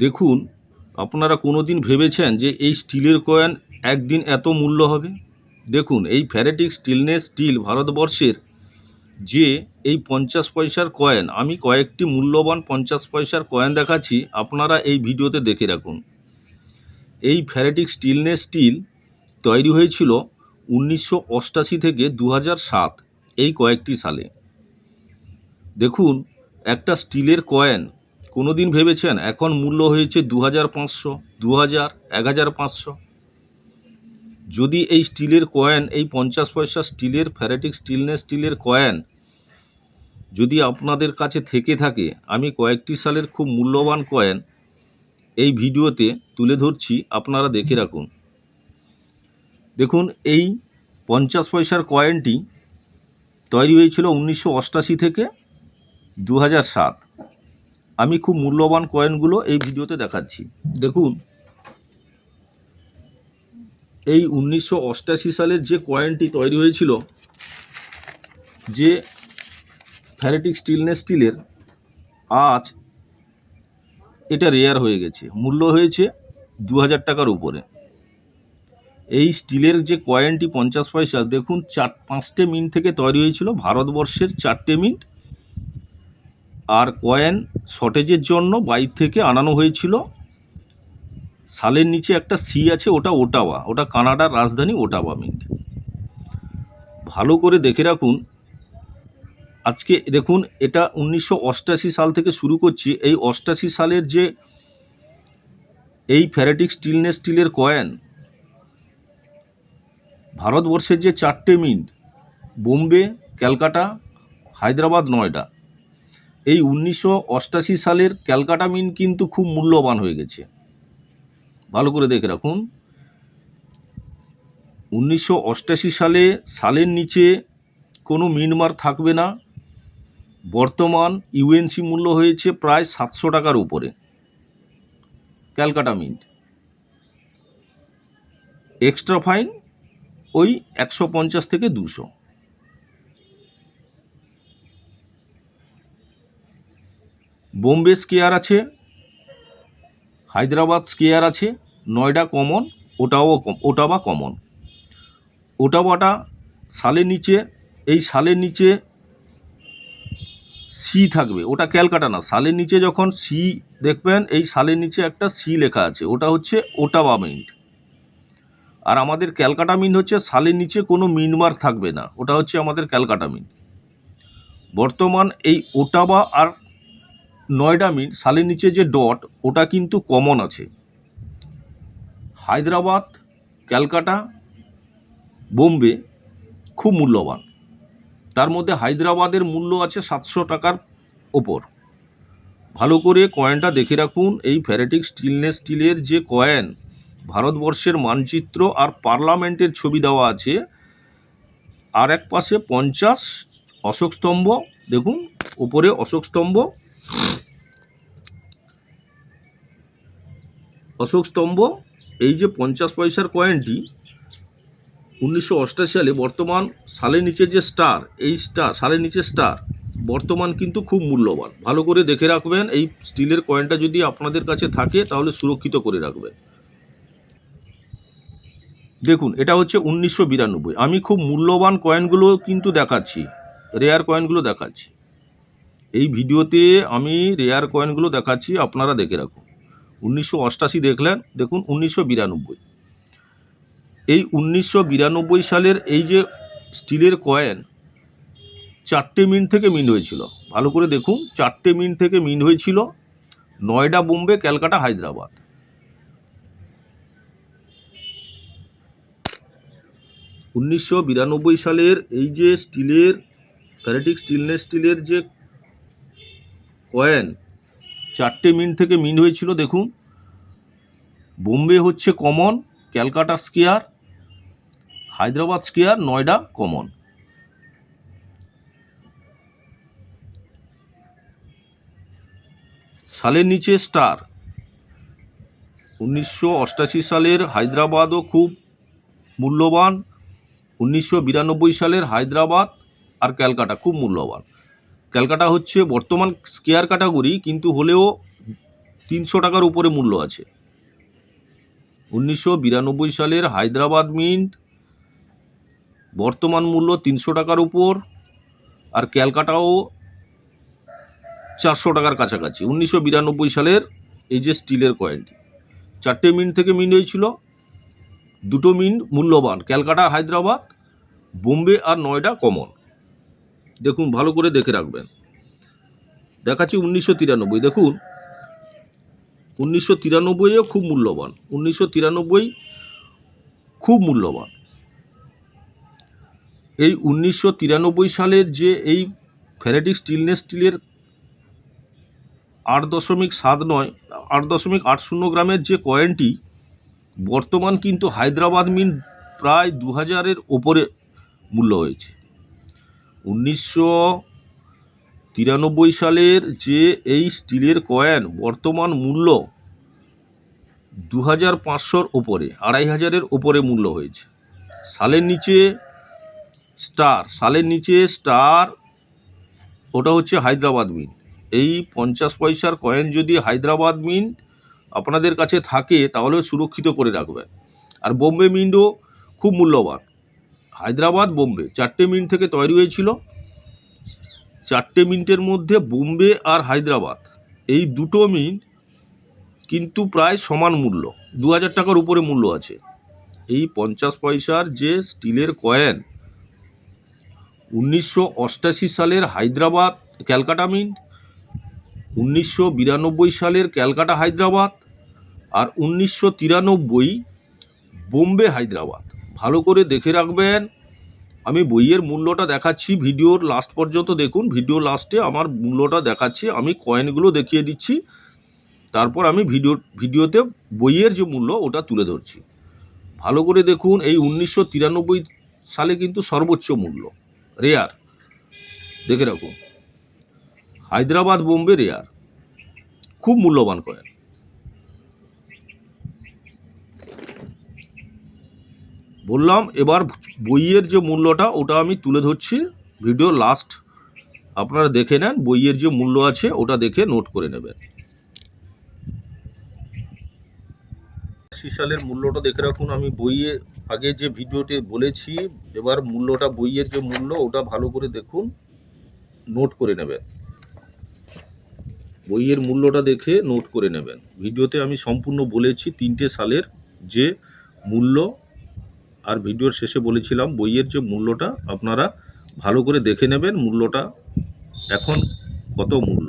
দেখুন, আপনারা কোনো দিন ভেবেছেন যে এই স্টিলের কয়েন একদিন এত মূল্য হবে? দেখুন, এই ফ্যারেটিক স্টেনলেস স্টিল ভারতবর্ষের যে এই 50 পয়সার কয়েন, আমি কয়েকটি মূল্যবান 50 পয়সার কয়েন দেখাচ্ছি, আপনারা এই ভিডিওতে দেখে রাখুন। এই ফ্যারেটিক স্টেনলেস স্টিল তৈরি হয়েছিল 1988 থেকে 2007 এই কয়েকটি সালে। দেখুন, একটা স্টিলের কয়েন কোনো দিন ভেবেছেন এখন মূল্য হয়েছে 2500, 2000, 1500? যদি এই স্টিলের কয়েন, এই 50 পয়সা স্টিলের ফ্যারেটিক স্টেনলেস স্টিলের কয়েন যদি আপনাদের কাছে থেকে থাকে, আমি কয়েকটি সালের খুব মূল্যবান কয়েন এই ভিডিওতে তুলে ধরছি, আপনারা দেখে রাখুন। দেখুন, এই 50 পয়সার কয়েনটি তৈরি হয়েছিল 1988 থেকে 2007। আমি খুব মূল্যবান কয়েনগুলো এই ভিডিওতে দেখাচ্ছি। দেখুন, এই 1988 সালের যে কয়েনটি তৈরি হয়েছিল, যে ফ্যারেটিক স্টেনলেস স্টিলের, আজ এটা রেয়ার হয়ে গেছে, মূল্য হয়েছে 2000 টাকার উপরে। এই স্টিলের যে কয়েনটি 50 পয়সা, দেখুন 5টে মিন্ট থেকে তৈরি হয়েছিল, ভারতবর্ষের 4টে মিন্ট। আর কয়েন শর্টেজের জন্য বাইরে থেকে আনানো হয়েছিল। সালের নিচে একটা সি আছে, ওটা ওটাওয়া, ওটা কানাডার রাজধানী ওটাওয়া মিন্ট। ভালো করে দেখে রাখুন। আজকে দেখুন, এটা 1988 সাল থেকে শুরু করছি। এই 88 সালের যে এই ফ্যারেটিক স্টেনলেস স্টিলের কয়েন, ভারতবর্ষের যে 4টে মিন্ট, বোম্বে, ক্যালকাটা, হায়দ্রাবাদ, নয়ডা, এই 1988 সালের ক্যালকাটা মিন্ট কিন্তু খুব মূল্যবান হয়ে গেছে। ভালো করে দেখে রাখুন। 1988 সালে সালের নিচে কোনো মিন্ট মার্ক থাকবে না। বর্তমান ইউএনসি মূল্য হয়েছে প্রায় 700 টাকার উপরে ক্যালকাটা মিন্ট। এক্সট্রা ফাইন ওই 150 থেকে 200। বোম্বে স্কেয়ার আছে, হায়দ্রাবাদ স্কেয়ার আছে, নয়ডা কমন, ওটাওয়া কমন। ওটাওয়াটা সালের নিচে, এই সালের নিচে সি থাকবে, ওটা ক্যালকাটা না। সালের নিচে যখন সি দেখবেন, এই সালের নিচে একটা সি লেখা আছে, ওটা হচ্ছে ওটাওয়া মিন্ট। আর আমাদের ক্যালকাটা মিন্ট হচ্ছে সালের নিচে কোনো মিন্ট মার্ক থাকবে না, ওটা হচ্ছে আমাদের ক্যালকাটা মিন্ট। বর্তমান এই ওটাওয়া আর নয়ডা মিন্ট, সালের নিচে যে ডট, ওটা কিন্তু কমন আছে। হায়দ্রাবাদ, ক্যালকাটা, বোম্বে খুব মূল্যবান। তার মধ্যে হায়দ্রাবাদের মূল্য আছে 700 টাকার ওপর। ভালো করে কয়েনটা দেখে রাখুন। এই ফ্যারেটিক স্টেনলেস স্টিলের যে কয়েন, ভারতবর্ষের মানচিত্র আর পার্লামেন্টের ছবি দেওয়া আছে। আর এক পাশে 50 অশোক স্তম্ভ, দেখুন উপরে অশোক স্তম্ভ, অশোক স্তম্ভ। এই যে 50 পয়সার কয়েনটি 1988 সালে, বর্তমান সালের নিচে যে স্টার, এই স্টার, সালের নিচে স্টার, বর্তমান কিন্তু খুব মূল্যবান। ভালো করে দেখে রাখবেন। এই স্টিলের কয়েনটা যদি আপনাদের কাছে থাকে তাহলে সুরক্ষিত করে রাখবেন। দেখুন, এটা হচ্ছে 1992। আমি খুব মূল্যবান কয়েনগুলো কিন্তু দেখাচ্ছি, রেয়ার কয়েনগুলো দেখাচ্ছি। এই ভিডিওতে আমি রেয়ার কয়েনগুলো দেখাচ্ছি, আপনারা দেখে রাখুন। 1988 দেখলেন, দেখুন 1992। এই 1992 সালের এই যে স্টিলের কয়েন, 4টে মিন্ট থেকে মিন্ট হয়েছিল। ভালো করে দেখুন, 4টে মিন্ট থেকে মিন্ট হয়েছিল, নয়ডা, বোম্বে, ক্যালকাটা, হায়দ্রাবাদ। 1992 সালের এই যে স্টিলের ফ্যারেটিক স্টেনলেস স্টিলের যে কয়েন, 4টে মিন্ট থেকে মিন্ট হয়েছিল। দেখুন, বোম্বে হচ্ছে common, Calcutta square, Hyderabad square, Noida common. সালের নিচে স্টার। 1988 সালের হায়দ্রাবাদও খুব মূল্যবান। 1992 সালের হায়দ্রাবাদ আর ক্যালকাটা খুব মূল্যবান। ক্যালকাটা হচ্ছে বর্তমান স্কেয়ার ক্যাটাগরি, কিন্তু হলেও 300 টাকার উপরে মূল্য আছে। 1992 সালের হায়দ্রাবাদ মিন্ট বর্তমান মূল্য 300 টাকার উপর, আর ক্যালকাটাও 400 টাকার কাছাকাছি। 1992 সালের এই যে স্টিলের কয়েনটি 4টে মিন্ট থেকে মিন্ট হয়েছিল, 2টো মিন্ট মূল্যবান, ক্যালকাটা হায়দ্রাবাদ, বোম্বে আর নয়ডা কমন। দেখুন ভালো করে দেখে রাখবেন। দেখাচ্ছি 1993। দেখুন 1993-ও খুব মূল্যবান, 1993 খুব মূল্যবান। এই 1993 সালের যে এই ফেরেটিক স্টেনলেস স্টিলের 8.80 গ্রামের যে কয়েনটি বর্তমান কিন্তু হায়দ্রাবাদ মিন্ট প্রায় 2000-এর ওপরে মূল্য হয়েছে। 1993 সালের যে এই স্টিলের কয়েন বর্তমান মূল্য 2500-র ওপরে, 2500-এর ওপরে মূল্য হয়েছে। সালের নিচে স্টার, ওটা হচ্ছে হায়দ্রাবাদ মিন্ট। এই 50 পয়সার কয়েন যদি হায়দ্রাবাদ মিন্ট আপনাদের কাছে থাকে তাহলে সুরক্ষিত করে রাখবেন। আর বোম্বে মিন্টও খুব মূল্যবান। হায়দ্রাবাদ, বোম্বে 4টে মিন্ট থেকে তৈরি হয়েছিল। 4টে মিন্টের মধ্যে বোম্বে আর হায়দ্রাবাদ এই 2টো মিন্ট কিন্তু প্রায় সমান মূল্য, 2000 টাকার উপরে মূল্য আছে। এই 50 পয়সার যে স্টিলের কয়েন 1988 সালের হায়দ্রাবাদ ক্যালকাটা মিন্ট, 1992 সালের ক্যালকাটা হায়দ্রাবাদ, আর 1993 বোম্বে হায়দ্রাবাদ। ভালো করে দেখে রাখবেন। আমি বইয়ের মূল্যটা দেখাচ্ছি, ভিডিওর লাস্ট পর্যন্ত দেখুন। ভিডিও লাস্টে আমার মূল্যটা দেখাচ্ছি, আমি কয়েনগুলো দেখিয়ে দিচ্ছি, তারপর আমি ভিডিওতে বইয়ের যে মূল্য ওটা তুলে ধরছি। ভালো করে দেখুন। এই 1993 সালে কিন্তু সর্বোচ্চ মূল্য, রেয়ার, দেখে রাখুন। হায়দ্রাবাদ, বোম্বে রেয়ার, খুব মূল্যবান কয়েন। বললাম এবার বইয়ের যে মূল্যটা ওটা আমি তুলে ধরছি, ভিডিও লাস্ট আপনারা দেখে নেন। বইয়ের যে মূল্য আছে ওটা দেখে নোট করে নেবেন। 80 সালের মূল্যটা দেখে রাখুন। আমি বইয়ে আগে যে ভিডিওতে বলেছি, এবার মূল্যটা বইয়ের যে মূল্য ওটা ভালো করে দেখুন, নোট করে নেবেন। বইয়ের মূল্যটা দেখে নোট করে নেবেন। ভিডিওতে আমি সম্পূর্ণ বলেছি 3টে সালের যে মূল্য, আর ভিডিওর শেষে বলেছিলাম বইয়ের যে মূল্যটা আপনারা ভালো করে দেখে নেবেন। মূল্যটা এখন কত মূল্য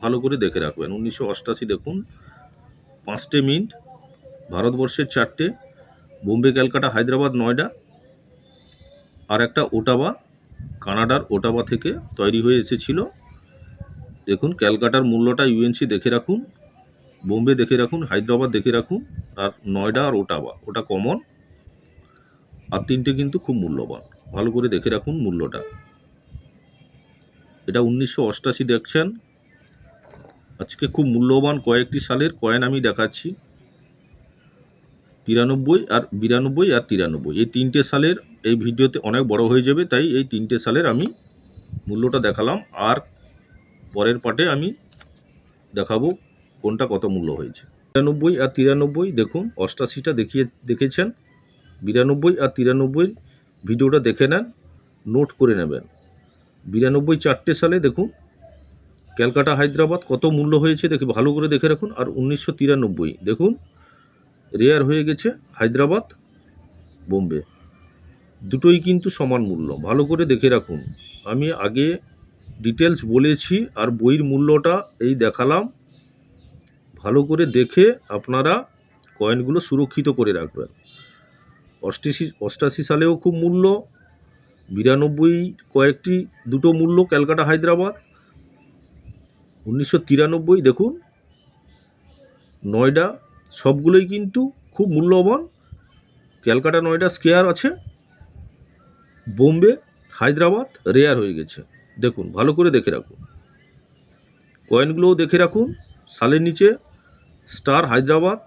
ভালো করে দেখে রাখবেন। 1988 দেখুন, 5টে মিন্ট, ভারতবর্ষের 4টে, বোম্বে, ক্যালকাটা, হায়দ্রাবাদ, নয়ডা, আর একটা ওটাবা, কানাডার ওটাবা থেকে তৈরি হয়ে এসেছিল। দেখুন ক্যালকাটার মূল্যটা ইউএনসি দেখে রাখুন, বোম্বে দেখে রাখুন, হায়দ্রাবাদ দেখে রাখুন, আর নয়ডা আর ওটাবা ওটা কমন, আর 3টে কিন্তু খুব মূল্যবান। ভালো করে দেখে রাখুন মূল্যটা। এটা 1988 দেখছেন। আজকে খুব মূল্যবান কয়েকটি সালের কয়েন আমি দেখাচ্ছি, 93 আর 92 আর 93। এই 3টে সালের এই ভিডিওতে অনেক বড় হয়ে যাবে, তাই এই 3টে সালের আমি মূল্যটা দেখালাম। আর পরের পার্টে আমি দেখাবো কোনটা কত মূল্য হয়েছে। 92 আর 93 দেখুন, 88টা দেখেছেন, 92 আর 93 ভিডিওটা দেখে নেন, নোট করে নেবেন। 92 4টে সালে দেখুন ক্যালকাটা হায়দ্রাবাদ কত মূল্য হয়েছে দেখে ভালো করে দেখে রাখুন। আর 1993 দেখুন রেয়ার হয়ে গেছে হায়দ্রাবাদ, বোম্বে, দুটোই কিন্তু সমান মূল্য। ভালো করে দেখে রাখুন। আমি আগে ডিটেলস বলেছি আর বইয়ের মূল্যটা এই দেখালাম। ভালো করে দেখে আপনারা কয়েনগুলো সুরক্ষিত করে রাখবেন। 88 সালেও খুব মূল্য, 92 কয়েকটি 2টো মূল্য, ক্যালকাটা হায়দ্রাবাদ। 1993 দেখুন নয়ডা, সবগুলোই কিন্তু খুব মূল্যবান। ক্যালকাটা নয়ডা স্কেয়ার আছে, বোম্বে হায়দ্রাবাদ রেয়ার হয়ে গেছে। দেখুন ভালো করে দেখে রাখুন, কয়েনগুলোও দেখে রাখুন। সালের নিচে স্টার হায়দ্রাবাদ,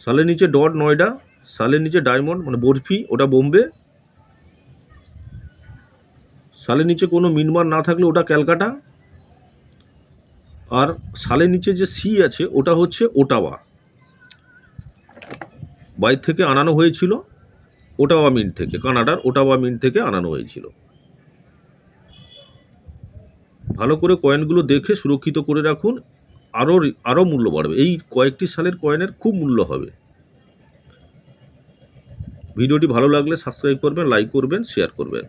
সালের নিচে ডট নয়ডা, সালের নিচে ডায়মন্ড মানে বরফি ওটা বোম্বে, সালের নিচে কোনো মিনমার না থাকলে ওটা ক্যালকাটা, আর সালের নিচে যে সি আছে ওটা হচ্ছে ওটাওয়া, বাইরে থেকে আনানো হয়েছিল, ওটাওয়া মিন্ট থেকে, কানাডার ওটাওয়া মিন্ট থেকে আনানো হয়েছিল। ভালো করে কয়েনগুলো দেখে সুরক্ষিত করে রাখুন, আরও মূল্য বাড়বে। এই কয়েকটি সালের কয়েনের খুব মূল্য হবে। ভিডিওটি ভালো লাগলে সাবস্ক্রাইব করবেন, লাইক করবেন, শেয়ার করবেন।